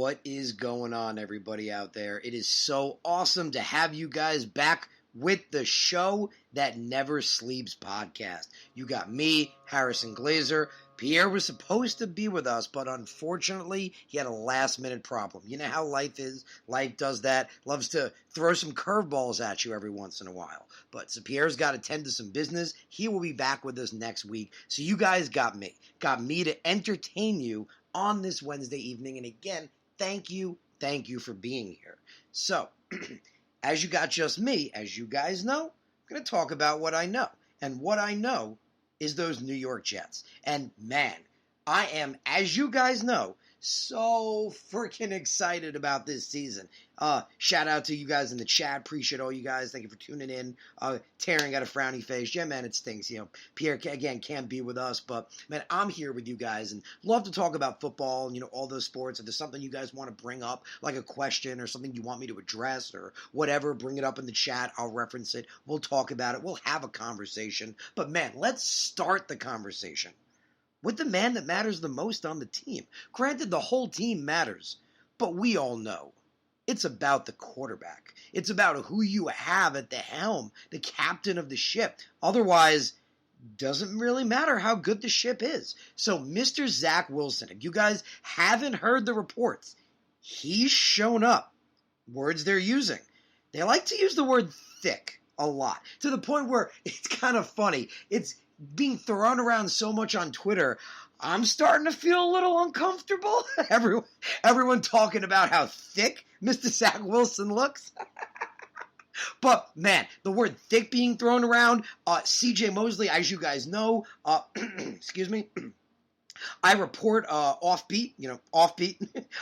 What is going on, everybody out there? It is so awesome to have you guys back with the show that never sleeps podcast. You got me, Harrison Glazer. Pierre was supposed to be with us, but unfortunately, he had a last-minute problem. You know how life is. Life does that. Loves to throw some curveballs at you every once in a while. But so Pierre's got to tend to some business. He will be back with us next week. So you guys got me. Got me to entertain you on this Wednesday evening. And again, thank you for being here. So, as you got just me, as you guys know, I'm going to talk about what I know. And what I know is those New York Jets. And man, I am, as you guys know, so freaking excited about this season. Shout out to you guys in the chat. Appreciate all you guys. Thank you for tuning in. Tearing got a frowny face. Yeah, man, it stinks. You know, Pierre, again, can't be with us. But, man, I'm here with you guys and love to talk about football and, you know, all those sports. If there's something you guys want to bring up, like a question or something you want me to address or whatever, bring it up in the chat. I'll reference it. We'll talk about it. We'll have a conversation. But, man, let's start the conversation with the man that matters the most on the team. Granted, the whole team matters, but we all know it's about the quarterback. It's about who you have at the helm, the captain of the ship. Otherwise, doesn't really matter how good the ship is. So, Mr. Zach Wilson, if you guys haven't heard the reports, he's shown up. Words they're using. They like to use the word thick a lot, to the point where it's kind of funny. It's being thrown around so much on Twitter, I'm starting to feel a little uncomfortable. Everyone talking about how thick Mr. Zach Wilson looks. But, man, the word thick being thrown around, CJ Mosley, as you guys know, excuse me, I report offbeat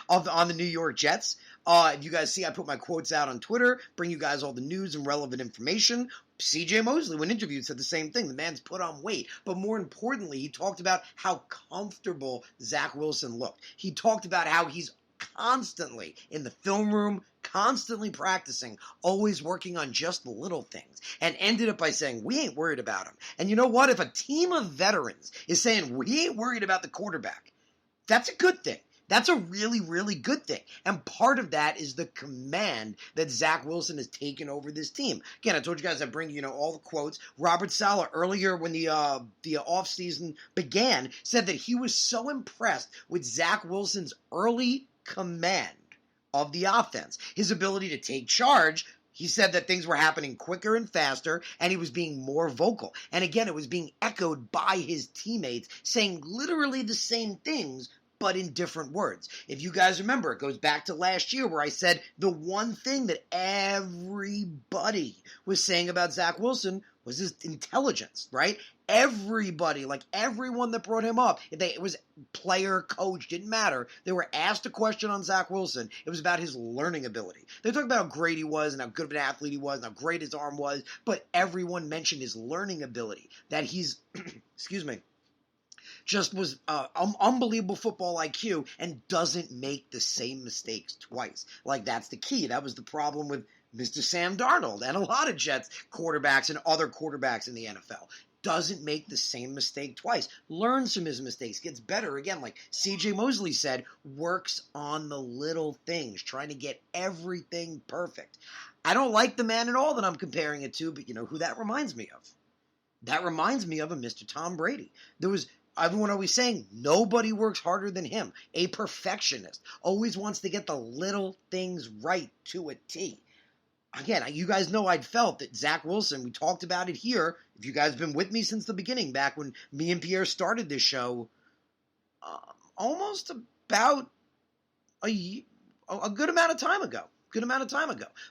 on the New York Jets. If you guys see, I put my quotes out on Twitter, bring you guys all the news and relevant information. CJ Mosley, when interviewed, said the same thing. The man's put on weight. But more importantly, he talked about how comfortable Zach Wilson looked. He talked about how he's constantly in the film room, constantly practicing, always working on just the little things, and ended up by saying, we ain't worried about him. And you know what? If a team of veterans is saying, we ain't worried about the quarterback, that's a good thing. That's a really, really good thing. And part of that is the command that Zach Wilson has taken over this team. Again, I told you guys I bring, all the quotes. Robert Saleh, earlier when the offseason began, said that he was so impressed with Zach Wilson's early command of the offense. His ability to take charge. He said that things were happening quicker and faster, and he was being more vocal. And again, it was being echoed by his teammates, saying literally the same things, but in different words. If you guys remember, it goes back to last year where I said the one thing that everybody was saying about Zach Wilson was his intelligence, right? Everybody, like everyone that brought him up, it was player, coach, didn't matter. They were asked a question on Zach Wilson. It was about his learning ability. They talked about how great he was and how good of an athlete he was and how great his arm was, but everyone mentioned his learning ability, that he's, excuse me, just was unbelievable football IQ and doesn't make the same mistakes twice. Like, that's the key. That was the problem with Mr. Sam Darnold and a lot of Jets quarterbacks and other quarterbacks in the NFL. Doesn't make the same mistake twice. Learns from his mistakes. Gets better. Again, like CJ Mosley said, works on the little things, trying to get everything perfect. I don't like the man at all that I'm comparing it to, but you know who that reminds me of? That reminds me of a Mr. Tom Brady. Everyone always saying, nobody works harder than him. A perfectionist. Always wants to get the little things right to a T. Again, you guys know I'd felt that Zach Wilson, we talked about it here. If you guys have been with me since the beginning, back when me and Pierre started this show, almost about a good amount of time ago.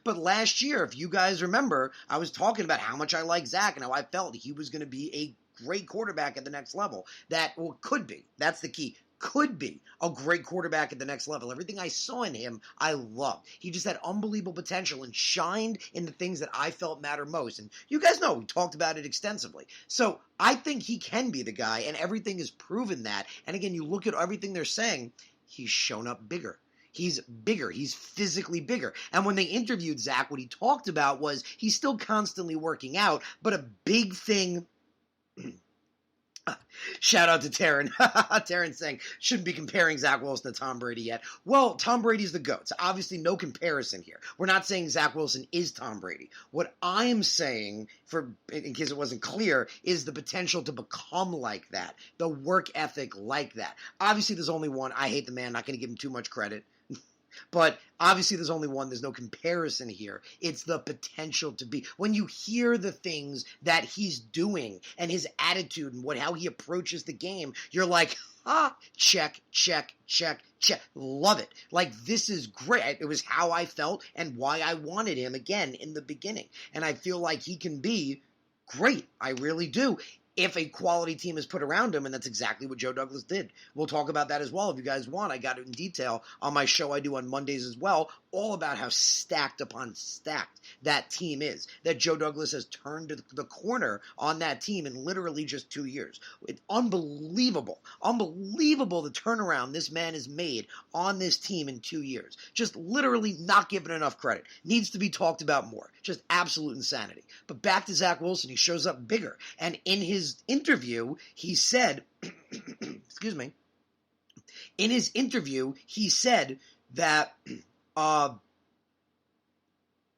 But last year, if you guys remember, I was talking about how much I like Zach and how I felt he was going to be a great quarterback at the next level. Could be. That's the key. Could be a great quarterback at the next level. Everything I saw in him, I loved. He just had unbelievable potential and shined in the things that I felt matter most. And you guys know, we talked about it extensively. So I think he can be the guy, and everything has proven that. And again, you look at everything they're saying, he's shown up bigger. He's bigger. He's physically bigger. And when they interviewed Zach, what he talked about was he's still constantly working out, but a big thing Shout out to Taryn. Taryn saying, shouldn't be comparing Zach Wilson to Tom Brady yet. Well, Tom Brady's the GOAT. So obviously no comparison here. We're not saying Zach Wilson is Tom Brady. What I am saying, in case it wasn't clear, is the potential to become like that. The work ethic like that. Obviously there's only one. I hate the man. Not going to give him too much credit. But obviously there's only one. There's no comparison here. It's the potential to be. When you hear the things that he's doing and his attitude and how he approaches the game, you're like, check, check, check, check. Love it. Like, this is great. It was how I felt and why I wanted him again in the beginning. And I feel like he can be great. I really do. If a quality team is put around him, and that's exactly what Joe Douglas did. We'll talk about that as well if you guys want. I got it in detail on my show I do on Mondays as well, all about how stacked upon stacked that team is, that Joe Douglas has turned the corner on that team in literally just 2 years. It's unbelievable the turnaround this man has made on this team in 2 years. Just literally not given enough credit. Needs to be talked about more. Just absolute insanity. But back to Zach Wilson, he shows up bigger, and in his interview, he said, excuse me, in his interview, he said that,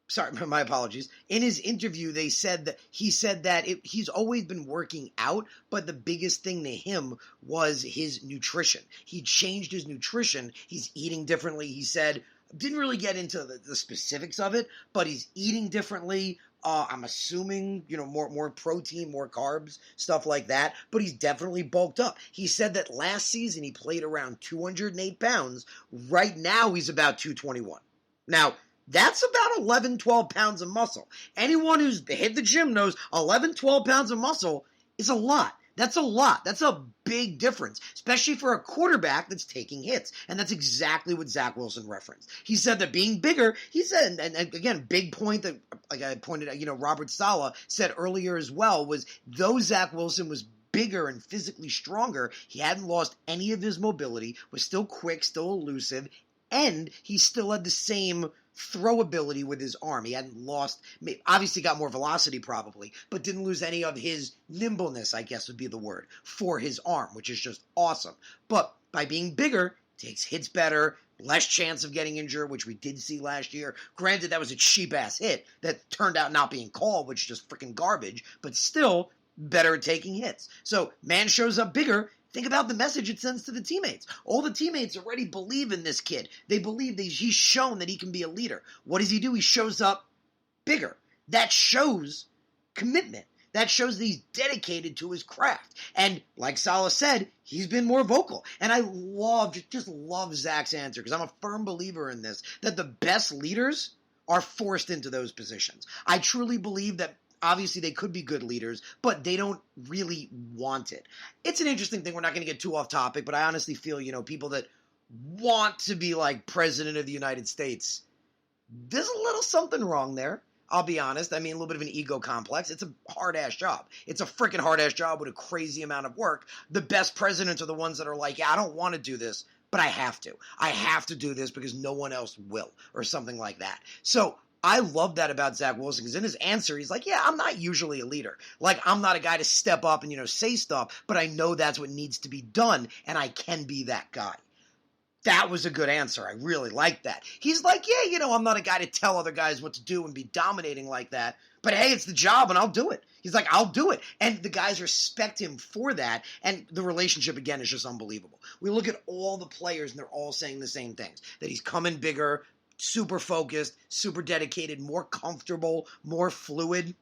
sorry, my apologies. In his interview, he said that he's always been working out, but the biggest thing to him was his nutrition. He changed his nutrition. He's eating differently. He said, didn't really get into the specifics of it, but he's eating differently. I'm assuming, more protein, more carbs, stuff like that. But he's definitely bulked up. He said that last season he played around 208 pounds. Right now he's about 221. Now, that's about 11, 12 pounds of muscle. Anyone who's hit the gym knows 11, 12 pounds of muscle is a lot. That's a lot. That's a big difference, especially for a quarterback that's taking hits. And that's exactly what Zach Wilson referenced. He said that being bigger, he said, and again, big point that, like I pointed out, Robert Saleh said earlier as well, was though Zach Wilson was bigger and physically stronger, he hadn't lost any of his mobility, was still quick, still elusive, and he still had the same throw ability with his arm. He hadn't lost, obviously got more velocity probably, but didn't lose any of his nimbleness, I guess would be the word, for his arm, which is just awesome. But by being bigger, takes hits better, less chance of getting injured, which we did see last year. Granted, that was a cheap-ass hit that turned out not being called, which is just freaking garbage, but still better at taking hits. So, man shows up bigger. Think about the message it sends to the teammates. All the teammates already believe in this kid. They believe that he's shown that he can be a leader. What does he do? He shows up bigger. That shows commitment. That shows that he's dedicated to his craft. And like Saleh said, he's been more vocal. And I just love Zach's answer, because I'm a firm believer in this, that the best leaders are forced into those positions. I truly believe that obviously they could be good leaders, but they don't really want it. It's an interesting thing. We're not going to get too off topic, but I honestly feel, people that want to be like President of the United States, there's a little something wrong there. I'll be honest. I mean, a little bit of an ego complex. It's a hard-ass job. It's a freaking hard-ass job with a crazy amount of work. The best presidents are the ones that are like, yeah, I don't want to do this, but I have to. I have to do this because no one else will, or something like that. So I love that about Zach Wilson, because in his answer, he's like, yeah, I'm not usually a leader. Like, I'm not a guy to step up and, say stuff, but I know that's what needs to be done, and I can be that guy. That was a good answer. I really like that. He's like, yeah, I'm not a guy to tell other guys what to do and be dominating like that, but hey, it's the job and I'll do it. He's like, I'll do it. And the guys respect him for that, and the relationship, again, is just unbelievable. We look at all the players, and they're all saying the same things, that he's coming bigger, super focused, super dedicated, more comfortable, more fluid.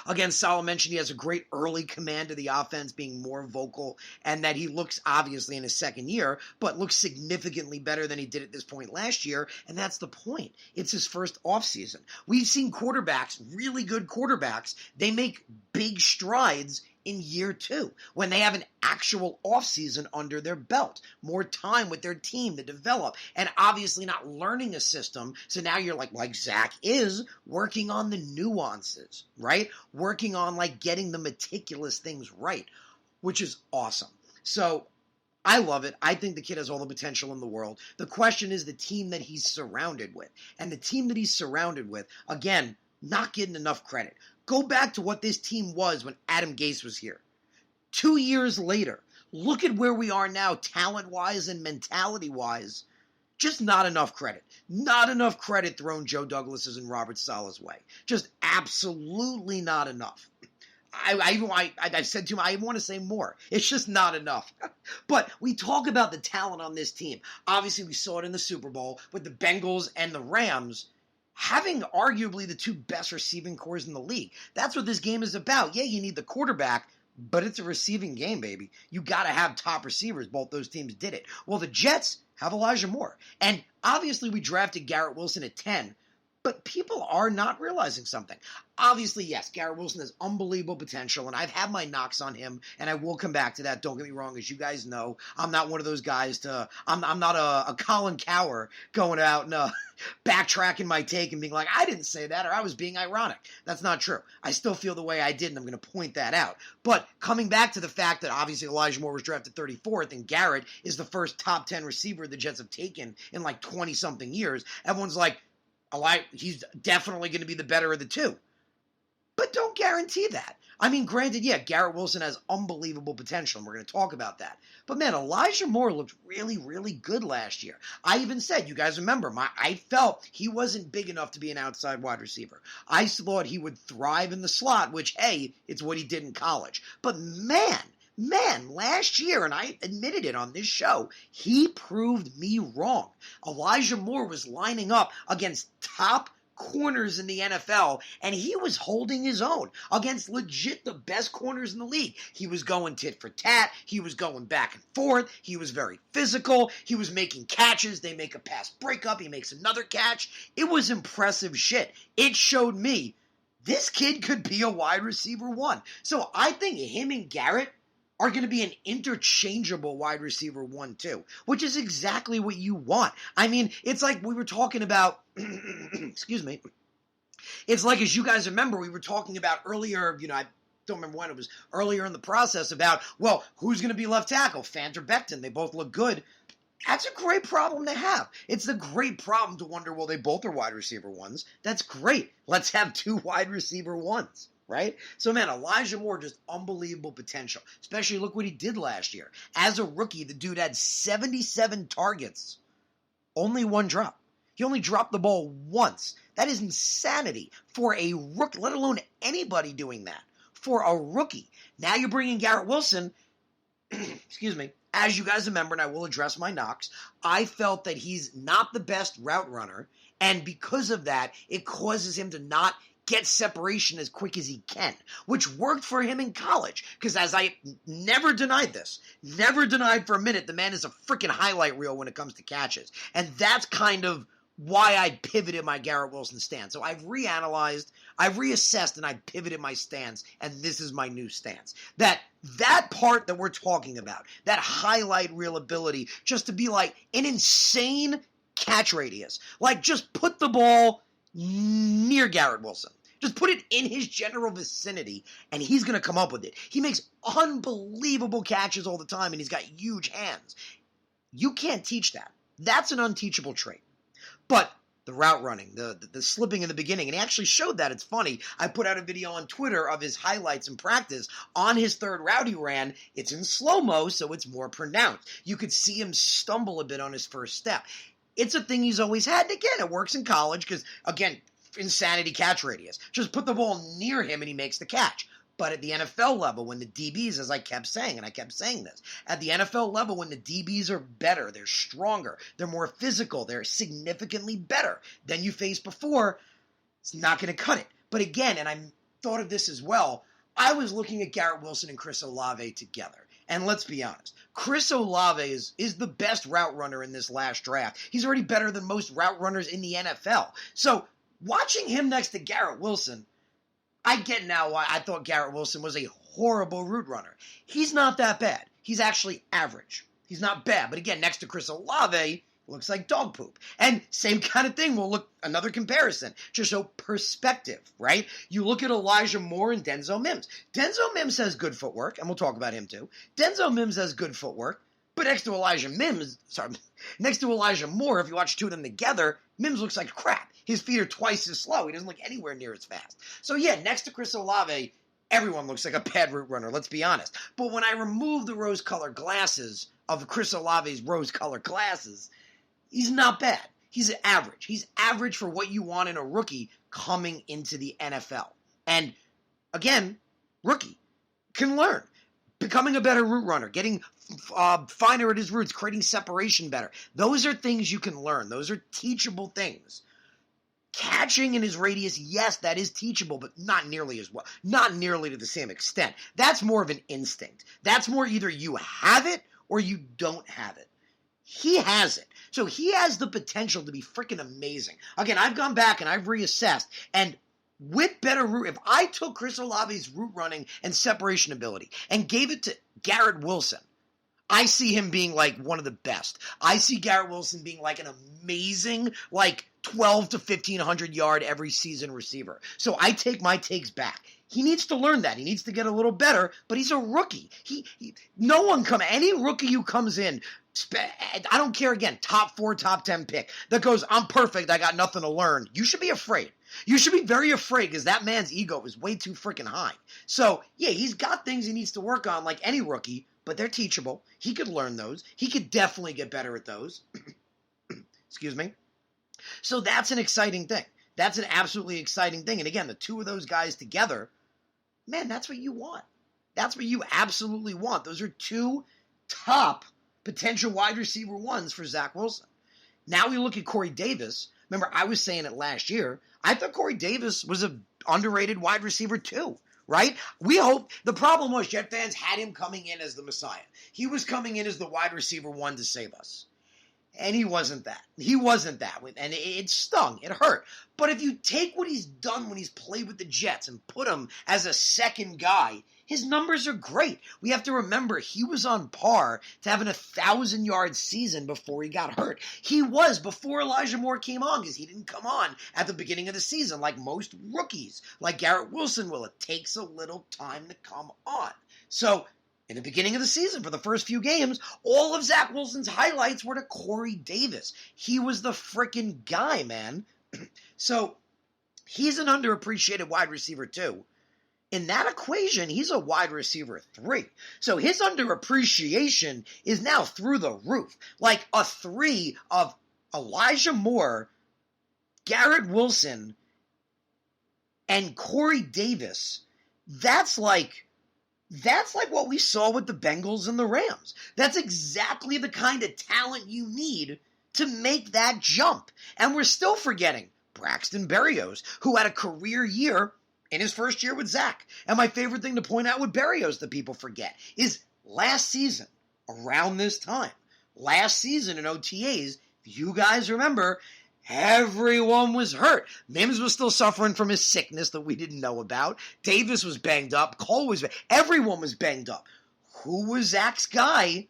Again, Saleh mentioned he has a great early command of the offense, being more vocal, and that he looks, obviously in his second year, but looks significantly better than he did at this point last year, and that's the point. It's his first offseason. We've seen quarterbacks, really good quarterbacks, they make big strides in year 2, when they have an actual offseason under their belt, more time with their team to develop, and obviously not learning a system. So now you're like Zach is, working on the nuances, right? Working on getting the meticulous things right, which is awesome. So I love it. I think the kid has all the potential in the world. The question is the team that he's surrounded with. And the team that he's surrounded with, again, not getting enough credit. Go back to what this team was when Adam Gase was here. 2 years later, look at where we are now, talent-wise and mentality-wise. Just not enough credit. Not enough credit thrown Joe Douglas's and Robert Saleh's way. Just absolutely not enough. I've said too much. I want to say more. It's just not enough. But we talk about the talent on this team. Obviously, we saw it in the Super Bowl with the Bengals and the Rams having arguably the two best receiving cores in the league. That's what this game is about. Yeah, you need the quarterback, but it's a receiving game, baby. You got to have top receivers. Both those teams did it. Well, the Jets have Elijah Moore. And obviously, we drafted Garrett Wilson at 10. But people are not realizing something. Obviously, yes, Garrett Wilson has unbelievable potential, and I've had my knocks on him, and I will come back to that. Don't get me wrong. As you guys know, I'm not one of those guys I'm not a Colin Cowher going out and backtracking my take and being like, I didn't say that, or I was being ironic. That's not true. I still feel the way I did, and I'm going to point that out. But coming back to the fact that obviously Elijah Moore was drafted 34th, and Garrett is the first top 10 receiver the Jets have taken in like 20-something years, everyone's like, he's definitely going to be the better of the two. But don't guarantee that. I mean, granted, yeah, Garrett Wilson has unbelievable potential, and we're going to talk about that. But man, Elijah Moore looked really, really good last year. I even said, you guys remember, I felt he wasn't big enough to be an outside wide receiver. I thought he would thrive in the slot, which, hey, it's what he did in college. But man, last year, and I admitted it on this show, he proved me wrong. Elijah Moore was lining up against top corners in the NFL, and he was holding his own against legit the best corners in the league. He was going tit for tat. He was going back and forth. He was very physical. He was making catches. They make a pass breakup. He makes another catch. It was impressive shit. It showed me this kid could be a wide receiver one. So I think him and Garrett are going to be an interchangeable wide receiver 1-2, which is exactly what you want. I mean, it's like we were talking about, excuse me, it's like, as you guys remember, we were talking about earlier, I don't remember when, it was earlier in the process about, well, who's going to be left tackle, Fant or Becton? They both look good. That's a great problem to have. It's a great problem to wonder, well, they both are wide receiver ones. That's great. Let's have two wide receiver ones. Right? So, man, Elijah Moore, just unbelievable potential. Especially look what he did last year. As a rookie, the dude had 77 targets. Only one drop. He only dropped the ball once. That is insanity for a rookie, let alone anybody doing that. For a rookie. Now you're bringing Garrett Wilson. Excuse me. As you guys remember, and I will address my knocks, I felt that he's not the best route runner. And because of that, it causes him to not get separation as quick as he can, which worked for him in college. Because as I never denied for a minute, the man is a freaking highlight reel when it comes to catches. And that's kind of why I pivoted my Garrett Wilson stance. So I've reanalyzed, I've reassessed, and I pivoted my stance, and this is my new stance. That part that we're talking about, that highlight reel ability, just to be like an insane catch radius. Like, just put the ball near Garrett Wilson. Just put it in his general vicinity, and he's going to come up with it. He makes unbelievable catches all the time, and he's got huge hands. You can't teach that. That's an unteachable trait. But the route running, the slipping in the beginning, and he actually showed that. It's funny. I put out a video on Twitter of his highlights in practice. On his third route he ran, it's in slow-mo, so it's more pronounced. You could see him stumble a bit on his first step. It's a thing he's always had. And again, it works in college because, again, insanity catch radius. Just put the ball near him and he makes the catch. But at the NFL level, when the DBs, as I kept saying, and I kept saying this, at the NFL level, when the DBs are better, they're stronger, they're more physical, they're significantly better than you faced before, it's not going to cut it. But again, and I thought of this as well, I was looking at Garrett Wilson and Chris Olave together. And let's be honest, Chris Olave is the best route runner in this last draft. He's already better than most route runners in the NFL. So watching him next to Garrett Wilson, I get now why I thought Garrett Wilson was a horrible route runner. He's not that bad. He's actually average. He's not bad. But again, next to Chris Olave, looks like dog poop. And same kind of thing. We'll look, another comparison, to show perspective, right? You look at Elijah Moore and Denzel Mims. Denzel Mims has good footwork, and we'll talk about him too. Denzel Mims has good footwork, but next to Elijah Moore, if you watch two of them together, Mims looks like crap. His feet are twice as slow. He doesn't look anywhere near as fast. So yeah, next to Chris Olave, everyone looks like a bad route runner, let's be honest. But when I remove the rose-colored glasses of Chris Olave's rose-colored glasses, he's not bad. He's average. He's average for what you want in a rookie coming into the NFL. And again, rookie can learn. Becoming a better route runner, getting finer at his routes, creating separation better. Those are things you can learn. Those are teachable things. Catching in his radius, yes, that is teachable, but not nearly as well. Not nearly to the same extent. That's more of an instinct. That's more either you have it or you don't have it. He has it. So he has the potential to be freaking amazing. Again, I've gone back and I've reassessed, and with better route, if I took Chris Olave's route running and separation ability and gave it to Garrett Wilson, I see him being like one of the best. I see Garrett Wilson being like an amazing, like 12 to 1,500 yard every season receiver. So I take my takes back. He needs to learn that. He needs to get a little better, but he's a rookie. Any rookie who comes in, I don't care again, top 4, top 10 pick, that goes, I'm perfect, I got nothing to learn. You should be afraid. You should be very afraid because that man's ego is way too freaking high. So, yeah, he's got things he needs to work on like any rookie, but they're teachable. He could learn those. He could definitely get better at those. Excuse me. So that's an exciting thing. That's an absolutely exciting thing. And again, the two of those guys together, man, that's what you want. That's what you absolutely want. Those are two top potential wide receiver ones for Zach Wilson. Now we look at Corey Davis. Remember, I was saying it last year. I thought Corey Davis was an underrated wide receiver too, right? We hope. The problem was Jet fans had him coming in as the Messiah. He was coming in as the wide receiver one to save us. And he wasn't that. He wasn't that. And it stung. It hurt. But if you take what he's done when he's played with the Jets and put him as a second guy, his numbers are great. We have to remember he was on par to having a 1,000-yard season before he got hurt. He was before Elijah Moore came on because he didn't come on at the beginning of the season like most rookies, like Garrett Wilson will. It takes a little time to come on. So in the beginning of the season, for the first few games, all of Zach Wilson's highlights were to Corey Davis. He was the freaking guy, man. So he's an underappreciated wide receiver too. In that equation, he's a wide receiver 3. So his underappreciation is now through the roof. Like a 3 of Elijah Moore, Garrett Wilson, and Corey Davis. That's like what we saw with the Bengals and the Rams. That's exactly the kind of talent you need to make that jump. And we're still forgetting Braxton Barrios, who had a career year in his first year with Zach. And my favorite thing to point out with Barrios that people forget is last season, around this time, last season in OTAs, if you guys remember, everyone was hurt. Mims was still suffering from his sickness that we didn't know about. Davis was banged up. Cole was everyone was banged up. Who was Zach's guy?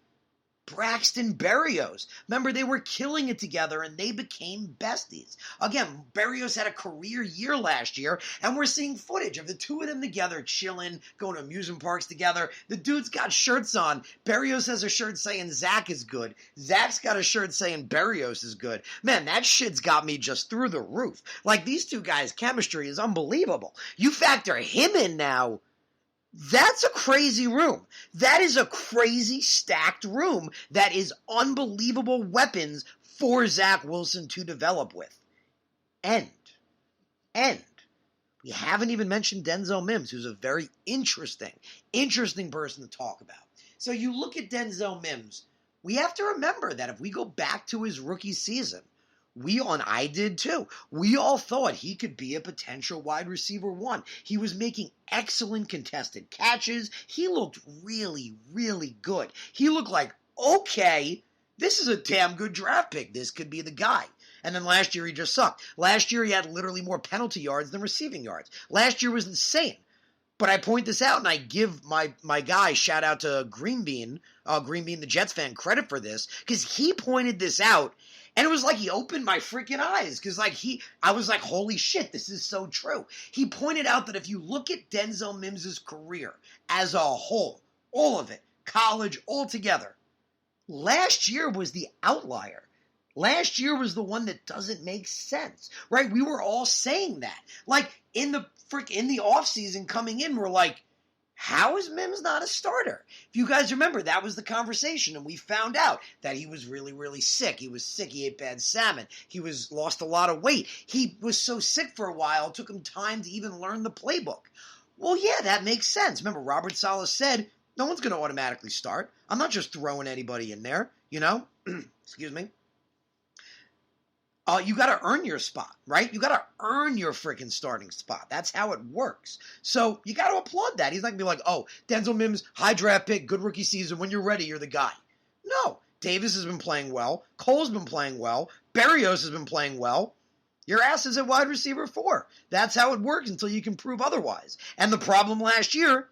Braxton Barrios. Remember, they were killing it together, and they became besties. Again, Barrios had a career year last year, and we're seeing footage of the two of them together, chilling, going to amusement parks together. The dude's got shirts on. Barrios has a shirt saying Zach is good. Zach's got a shirt saying Barrios is good. Man, that shit's got me just through the roof. Like, these two guys' chemistry is unbelievable. You factor him in now, that's a crazy room. That is a crazy stacked room that is unbelievable weapons for Zach Wilson to develop with. And we haven't even mentioned Denzel Mims, who's a very interesting person to talk about. So you look at Denzel Mims, we have to remember that if we go back to his rookie season, I did too. We all thought he could be a potential wide receiver 1. He was making excellent contested catches. He looked really, really good. He looked like, okay, this is a damn good draft pick. This could be the guy. And then last year he just sucked. Last year he had literally more penalty yards than receiving yards. Last year was insane. But I point this out and I give my guy, shout out to Green Bean, the Jets fan, credit for this, because he pointed this out. And it was like he opened my freaking eyes because I was like, holy shit, this is so true. He pointed out that if you look at Denzel Mims' career as a whole, all of it, college, all together, last year was the outlier. Last year was the one that doesn't make sense, right? We were all saying that. Like in the offseason coming in, we're like, How is Mims not a starter? If you guys remember, that was the conversation, and we found out that he was really, really sick. He was sick. He ate bad salmon. He lost a lot of weight. He was so sick for a while, it took him time to even learn the playbook. Well, yeah, that makes sense. Remember, Robert Saleh said, no one's going to automatically start. I'm not just throwing anybody in there, you know? Excuse me. You got to earn your spot, right? You got to earn your freaking starting spot. That's how it works. So you got to applaud that. He's not going to be like, oh, Denzel Mims, high draft pick, good rookie season. When you're ready, you're the guy. No. Davis has been playing well. Cole's been playing well. Barrios has been playing well. Your ass is at wide receiver 4. That's how it works until you can prove otherwise. And the problem last year,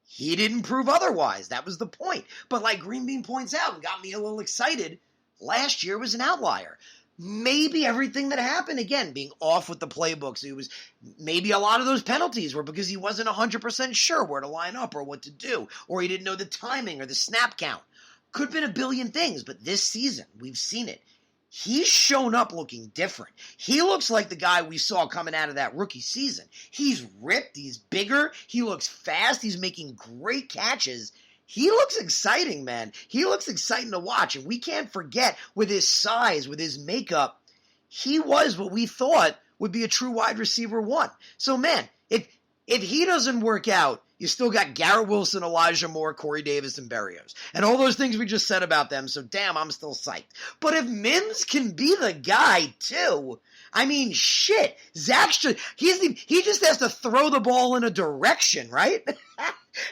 he didn't prove otherwise. That was the point. But like Green Bean points out and got me a little excited, last year was an outlier. Maybe everything that happened, again, being off with the playbooks, it was maybe a lot of those penalties were because he wasn't 100% sure where to line up or what to do, or he didn't know the timing or the snap count. Could have been a billion things, but this season, we've seen it. He's shown up looking different. He looks like the guy we saw coming out of that rookie season. He's ripped, he's bigger, he looks fast, he's making great catches. He looks exciting, man. He looks exciting to watch. And we can't forget, with his size, with his makeup, he was what we thought would be a true wide receiver 1. So, man, if he doesn't work out, you still got Garrett Wilson, Elijah Moore, Corey Davis, and Barrios. And all those things we just said about them, so damn, I'm still psyched. But if Mims can be the guy, too, I mean, shit. He just has to throw the ball in a direction, right?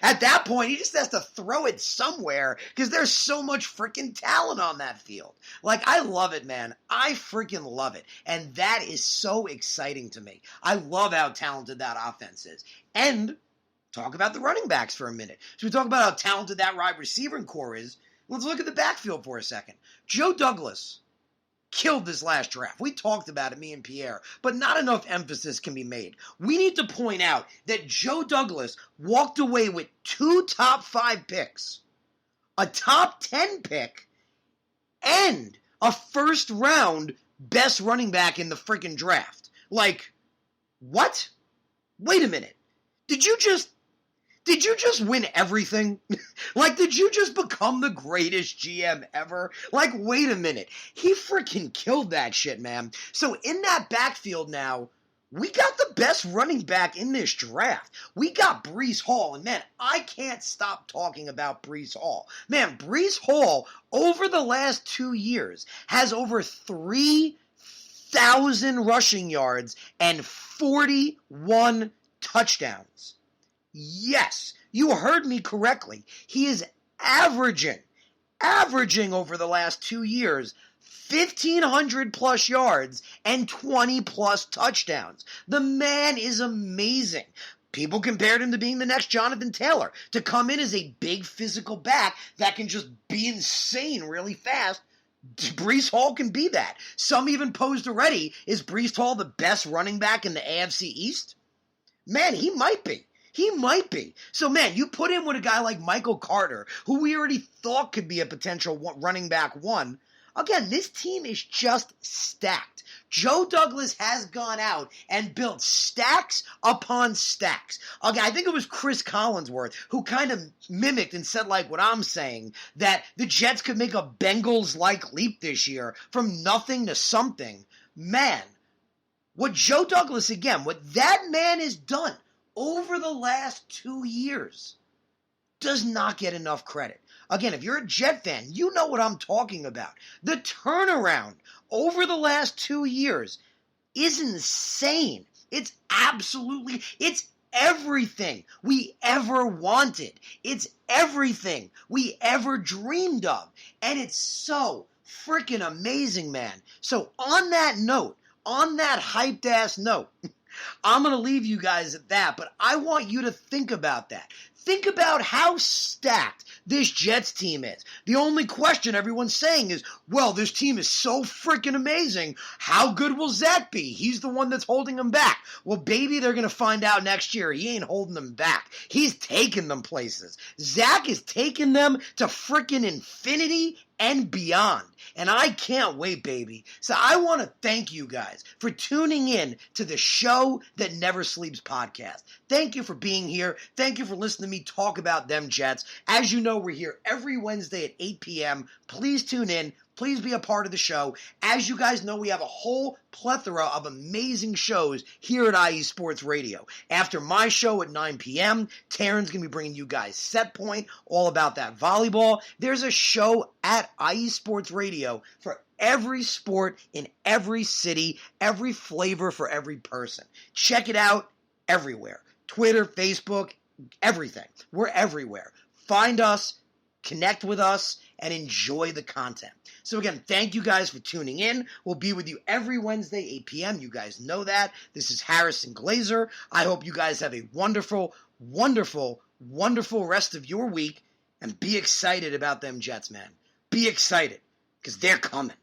At that point, he just has to throw it somewhere because there's so much freaking talent on that field. Like, I love it, man. I freaking love it. And that is so exciting to me. I love how talented that offense is. And talk about the running backs for a minute. So we talk about how talented that wide receiving core is. Let's look at the backfield for a second. Joe Douglas killed this last draft. We talked about it, me and Pierre, but not enough emphasis can be made. We need to point out that Joe Douglas walked away with 2 top 5 picks, a top 10 pick, and a first round best running back in the freaking draft. Like, what? Wait a minute. Did you just win everything? Like, did you just become the greatest GM ever? Like, wait a minute. He freaking killed that shit, man. So in that backfield now, we got the best running back in this draft. We got Brees Hall, and man, I can't stop talking about Brees Hall. Man, Brees Hall, over the last 2 years, has over 3,000 rushing yards and 41 touchdowns. Yes, you heard me correctly. He is averaging over the last 2 years 1,500 plus yards and 20 plus touchdowns. The man is amazing. People compared him to being the next Jonathan Taylor, to come in as a big physical back that can just be insane really fast. Brees Hall can be that. Some even posed already, is Brees Hall the best running back in the AFC East? Man, he might be. He might be. So, man, you put him with a guy like Michael Carter, who we already thought could be a potential running back 1. Again, this team is just stacked. Joe Douglas has gone out and built stacks upon stacks. Okay, I think it was Chris Collinsworth who kind of mimicked and said, like what I'm saying, that the Jets could make a Bengals-like leap this year from nothing to something. Man, what Joe Douglas, again, what that man has done over the last 2 years does not get enough credit. Again, if you're a Jet fan, you know what I'm talking about. The turnaround over the last 2 years is insane. It's everything we ever wanted. It's everything we ever dreamed of. And it's so freaking amazing, man. So on that note, on that hyped ass note, I'm going to leave you guys at that, but I want you to think about that. Think about how stacked this Jets team is. The only question everyone's saying is, well, this team is so freaking amazing. How good will Zach be? He's the one that's holding them back. Well, baby, they're going to find out next year. He ain't holding them back. He's taking them places. Zach is taking them to freaking infinity and beyond. And I can't wait, baby. So I want to thank you guys for tuning in to the Show That Never Sleeps podcast. Thank you for being here. Thank you for listening to me talk about them Jets. As you know, we're here every Wednesday at 8 p.m. Please tune in. Please be a part of the show. As you guys know, we have a whole plethora of amazing shows here at IE Sports Radio. After my show at 9 p.m., Taryn's going to be bringing you guys Set Point, all about that volleyball. There's a show at IE Sports Radio for every sport in every city, every flavor for every person. Check it out everywhere. Twitter, Facebook, everything. We're everywhere. Find us, connect with us, and enjoy the content. So again, thank you guys for tuning in. We'll be with you every Wednesday, 8 p.m. You guys know that. This is Harrison Glazer. I hope you guys have a wonderful, wonderful, wonderful rest of your week, and be excited about them Jets, man. Be excited, because they're coming.